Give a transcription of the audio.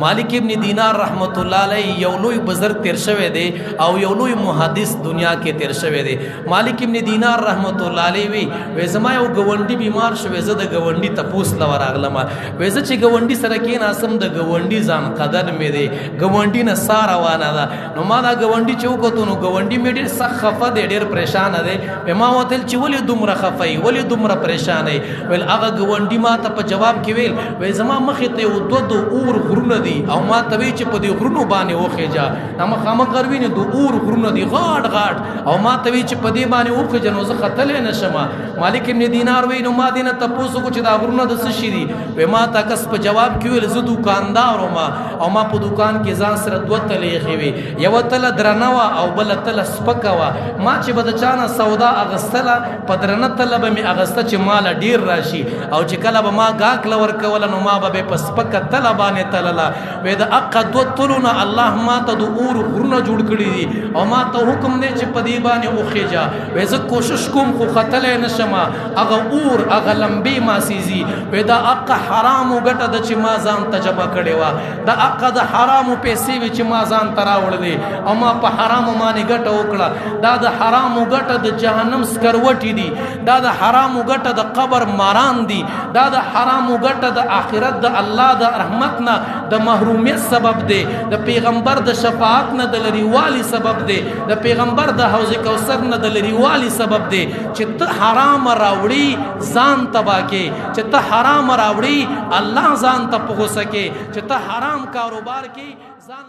مالک ابن دینار رحمت الله علیه یو لوی بزرگ تیر شوی دی او یو لوی محدث دنیا کې تیر شوی دی. مالک ابن دینار رحمت الله علیه وی زما یو ګوندی بیمار شو، زه د ګوندی تپوس لور راغلم، زه چې ګوندی سره کې ناسم د ګوندی ځان قدر مې دی، ګوندی نه سار روانه ده. نو ما دا ګوندی چې وکړو نو ګوندی مې ډېر سخت خفه دی، ډېر پریشان دی. ما وتل چې ولې دومره خفه ولې دومره پریشان ویل هغه ګوندی ما ته په جواب کې ویل زما مخې ته یو دو اور غرونه دي او ما ته وی چې په دې غرونو باندې وخېجا نو مخامخ غروینه دو اور غرونه دي غاټ غاټ او ما ته وی چې په دې باندې وخېجا نو زه خطلې نشم. مالک ابن دینار وی نو ما دینه تاسو کو چې دا غرونه د څه شي دي؟ وی ما ته کس په جواب کې ویل زه دکاندار او ما په دکان کې ځان سره دوه تلې خوي، یو تل درنوا او بل تل سپکوا. ما چې بد چانه سودا اغستله په درنه تل به می اغسته چې مال ډیر راشي او چې کله به ما غاک لور کول نو ما به په سپک تل باندې تللا. وې د اقد وتلونه الله ما ته د اور غرونه جوړ کړی دي او ما ته حکم دی چې په دې باندې وخېجا. وې زه کوشش کوم خو خطلې نشم، هغه اور هغه لمبي ما سيزي. وې دا اق حرام وګټه د چې ما ځان تجربه کړې و، دا اق د حرام پیسې و چې ما ځان تراوړلې او ما په حرام باندې ګټه وکړه. دا د حرام وګټه د جهنم سکروټي دي، دا د حرام وګټه د قبر ماران دي، دا د حرام وګټه د آخرت د الله د رحمت نه د محرومیت سبب دی، د پیغمبر د شفاعت نه د لریوالي سبب دی، د پیغمبر د حوض کوثر نه د لریوالي سبب دی. چې ته حرام راوړي ځان تبا کې، چې ته حرام راوړي الله ځان ته په غوسه کې، چې ته حرام کاروبار کې ځان